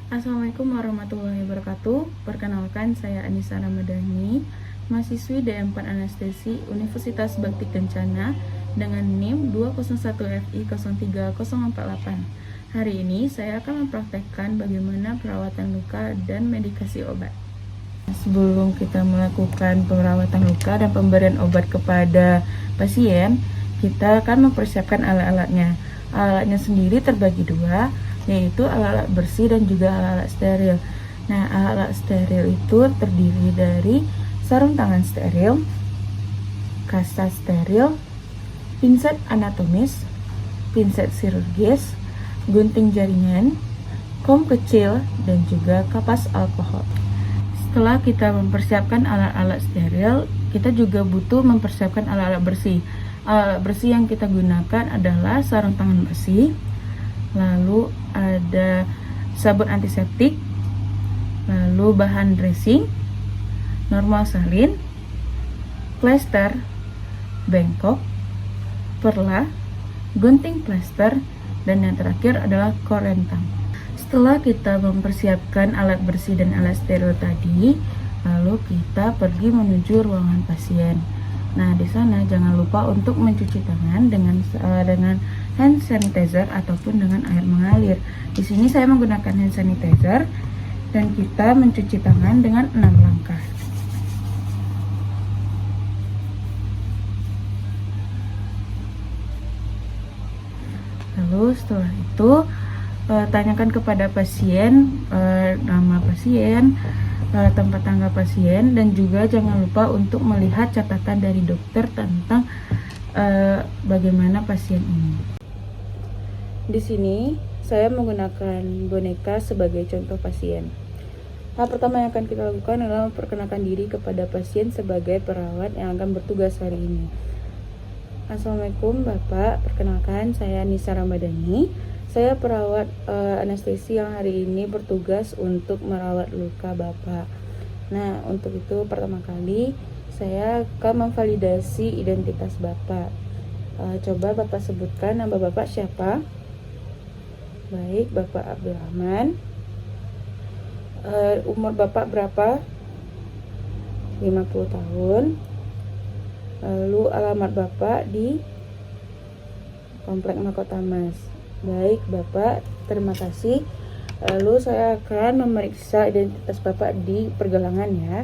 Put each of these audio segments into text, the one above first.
Assalamualaikum warahmatullahi wabarakatuh. Perkenalkan, saya Anissa Ramadhani, mahasiswi D4 Anestesi Universitas Bakti Kencana dengan NIM 201FI03048. Hari ini saya akan mempraktekkan bagaimana perawatan luka dan medikasi obat. Sebelum kita melakukan perawatan luka dan pemberian obat kepada pasien, kita akan mempersiapkan alat-alatnya. Alat-alatnya sendiri terbagi dua, yaitu alat-alat bersih dan juga alat-alat steril. Nah, alat-alat steril itu terdiri dari sarung tangan steril, kasta steril, pinset anatomis, pinset chirurgis, gunting jaringan, kom kecil, dan juga kapas alkohol. Setelah kita mempersiapkan alat-alat steril, kita juga butuh mempersiapkan alat-alat bersih. Alat bersih yang kita gunakan adalah sarung tangan bersih, lalu ada sabun antiseptik, lalu bahan dressing, normal salin, plester, bengkok, perla, gunting plester, dan yang terakhir adalah korentang. Setelah kita mempersiapkan alat bersih dan alat steril tadi, lalu kita pergi menuju ruangan pasien. Nah, di sana jangan lupa untuk mencuci tangan dengan hand sanitizer ataupun dengan air mengalir. Di sini saya menggunakan hand sanitizer dan kita mencuci tangan dengan 6 langkah. Lalu setelah itu tanyakan kepada pasien nama pasien, tempat tanggal pasien, dan juga jangan lupa untuk melihat catatan dari dokter tentang bagaimana pasien ini. Di sini saya menggunakan boneka sebagai contoh pasien. Hal pertama yang akan kita lakukan adalah memperkenalkan diri kepada pasien sebagai perawat yang akan bertugas hari ini. Assalamualaikum Bapak, perkenalkan saya Anissa Ramadhani. Saya perawat anestesi yang hari ini bertugas untuk merawat luka Bapak. Nah, untuk itu pertama kali saya akan memvalidasi identitas Bapak. Coba Bapak sebutkan nama Bapak siapa? Baik, Bapak Abdurrahman. Umur Bapak berapa? 50 tahun. Lalu alamat Bapak di Komplek Mahkota Mas. Baik Bapak, terima kasih. Lalu saya akan memeriksa identitas Bapak di pergelangan ya.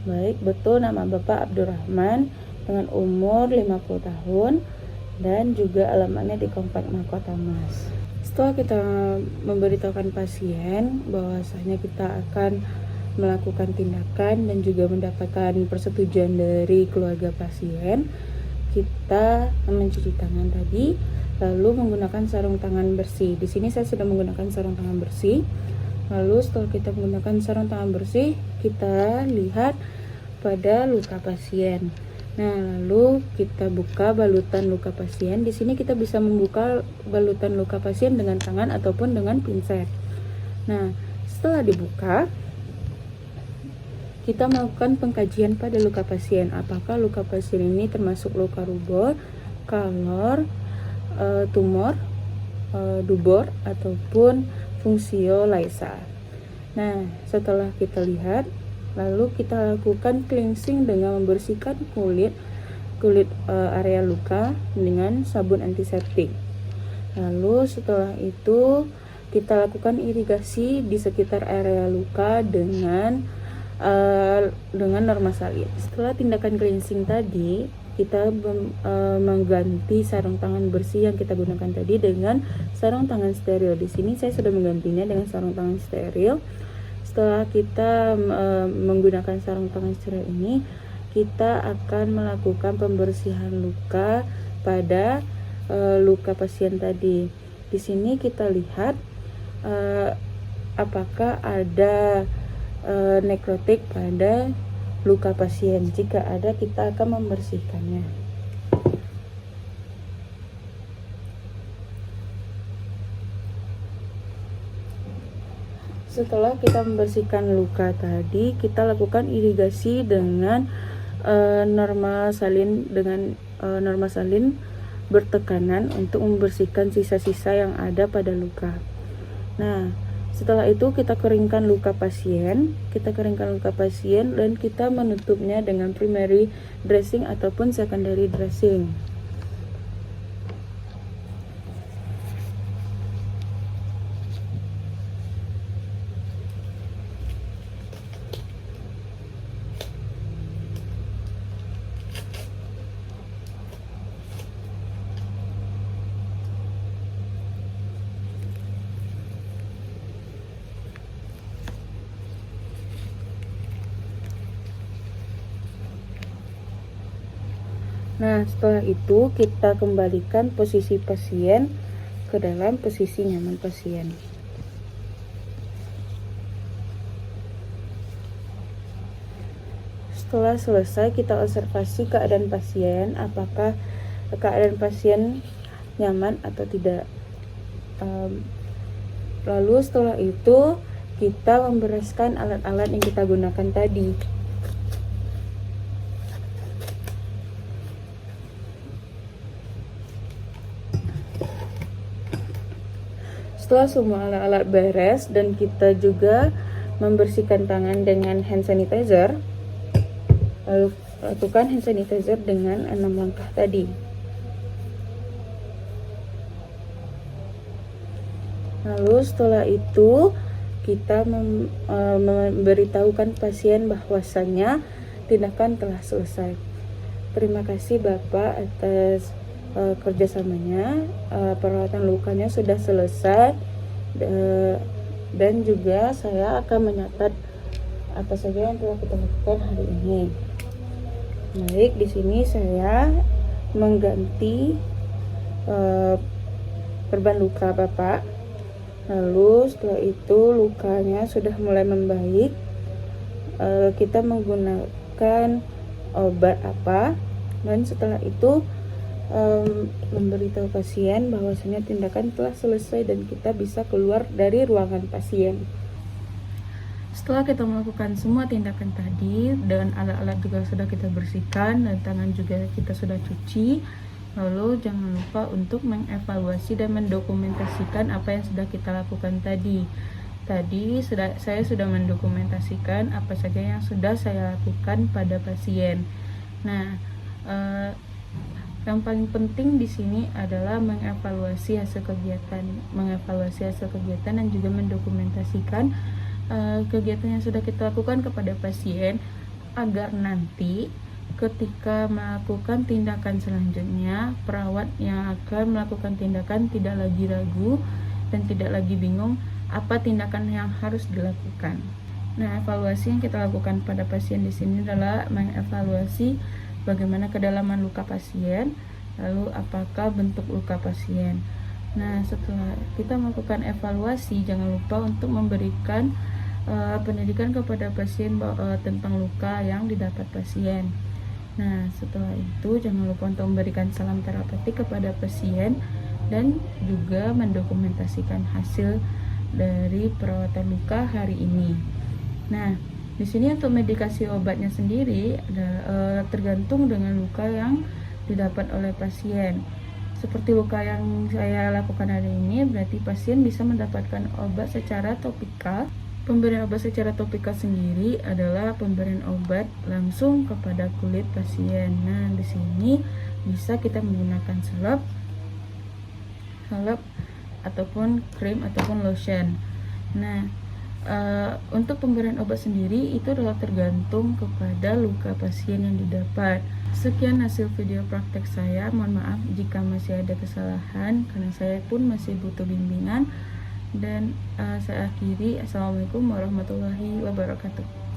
Baik, betul nama Bapak Abdurrahman dengan umur 50 tahun dan juga alamatnya di Komplek Mahkota Mas. Setelah kita memberitahukan pasien bahwasanya kita akan melakukan tindakan dan juga mendapatkan persetujuan dari keluarga pasien, kita mencuci tangan tadi, lalu menggunakan sarung tangan bersih. Di sini saya sudah menggunakan sarung tangan bersih. Lalu setelah kita menggunakan sarung tangan bersih, kita lihat pada luka pasien. Nah, lalu kita buka balutan luka pasien. Di sini kita bisa membuka balutan luka pasien dengan tangan ataupun dengan pinset. Nah, setelah dibuka, kita melakukan pengkajian pada luka pasien. Apakah luka pasien ini termasuk luka rubor, kalor, tumor, dubor, ataupun fungsio laisa. Nah, setelah kita lihat, lalu kita lakukan cleansing dengan membersihkan kulit area luka dengan sabun antiseptik. Lalu setelah itu kita lakukan irigasi di sekitar area luka dengan norma salin. Setelah tindakan cleansing tadi, kita mengganti sarung tangan bersih yang kita gunakan tadi dengan sarung tangan steril. Di sini saya sudah menggantinya dengan sarung tangan steril. Setelah kita menggunakan sarung tangan steril ini, kita akan melakukan pembersihan luka pada luka pasien tadi. Di sini kita lihat apakah ada nekrotik pada luka pasien. Jika ada, kita akan membersihkannya. Setelah kita membersihkan luka tadi, kita lakukan irigasi dengan normal salin bertekanan untuk membersihkan sisa-sisa yang ada pada luka. Nah, Setelah itu kita keringkan luka pasien, dan kita menutupnya dengan primary dressing ataupun secondary dressing. Nah, setelah itu kita kembalikan posisi pasien ke dalam posisi nyaman pasien. Setelah selesai, kita observasi keadaan pasien, apakah keadaan pasien nyaman atau tidak. Lalu setelah itu kita membereskan alat-alat yang kita gunakan tadi. Setelah semua alat-alat beres dan kita juga membersihkan tangan dengan hand sanitizer, lalu lakukan hand sanitizer dengan 6 langkah tadi. Lalu setelah itu kita memberitahukan pasien bahwasannya tindakan telah selesai. Terima kasih Bapak atas kerjasamanya. Perawatan lukanya sudah selesai, dan juga saya akan mencatat apa saja yang telah kita lakukan hari ini. Baik, di sini saya mengganti perban luka Bapak. Lalu setelah itu lukanya sudah mulai membaik. Kita menggunakan obat apa, dan setelah itu memberitahu pasien bahwasanya tindakan telah selesai dan kita bisa keluar dari ruangan pasien. Setelah kita melakukan semua tindakan tadi dan alat-alat juga sudah kita bersihkan dan tangan juga kita sudah cuci, lalu jangan lupa untuk mengevaluasi dan mendokumentasikan apa yang sudah kita lakukan tadi. Saya sudah mendokumentasikan apa saja yang sudah saya lakukan pada pasien. Nah, yang paling penting di sini adalah mengevaluasi hasil kegiatan dan juga mendokumentasikan kegiatan yang sudah kita lakukan kepada pasien, agar nanti ketika melakukan tindakan selanjutnya, perawat yang akan melakukan tindakan tidak lagi ragu dan tidak lagi bingung apa tindakan yang harus dilakukan. Nah, evaluasi yang kita lakukan pada pasien di sini adalah mengevaluasi bagaimana kedalaman luka pasien, lalu apakah bentuk luka pasien. Nah, setelah kita melakukan evaluasi, jangan lupa untuk memberikan pendidikan kepada pasien tentang luka yang didapat pasien. Nah, setelah itu jangan lupa untuk memberikan salam terapeutik kepada pasien dan juga mendokumentasikan hasil dari perawatan luka hari ini. Nah, di sini untuk medikasi obatnya sendiri tergantung dengan luka yang didapat oleh pasien. Seperti luka yang saya lakukan hari ini, berarti pasien bisa mendapatkan obat secara topikal. Pemberian obat secara topikal sendiri adalah pemberian obat langsung kepada kulit pasien. Nah, di sini bisa kita menggunakan salep ataupun krim ataupun lotion. Nah, untuk pemberian obat sendiri itu adalah tergantung kepada luka pasien yang didapat. Sekian hasil video praktek saya. Mohon maaf jika masih ada kesalahan, karena saya pun masih butuh bimbingan. Dan saya akhiri. Assalamualaikum warahmatullahi wabarakatuh.